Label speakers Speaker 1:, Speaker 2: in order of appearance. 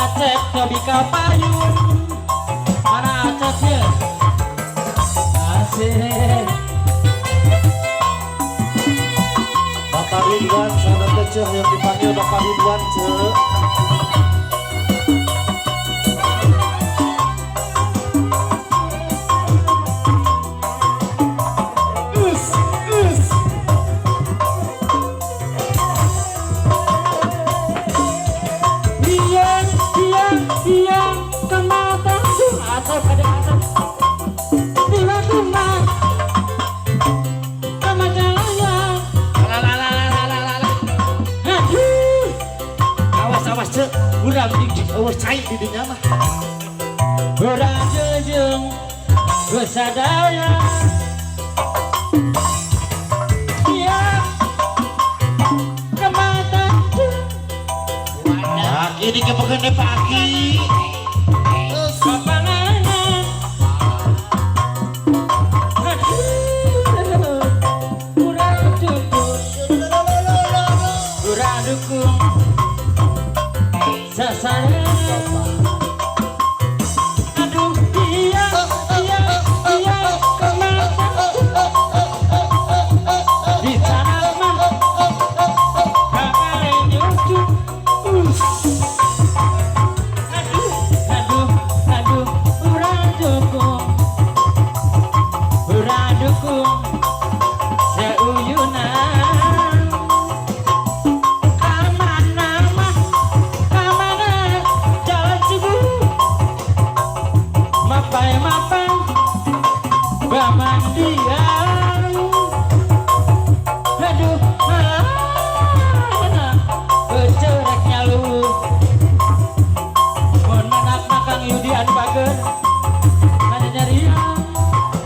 Speaker 1: Acep tobi kapayun mana Acepnya asik
Speaker 2: Bapak Ridwan sana kecil yang dipanggil Bapak Ridwan cek.
Speaker 1: Urang di cai di dinya mah urang jeung besadaya iya kemata
Speaker 2: Nah ini kepekan pagi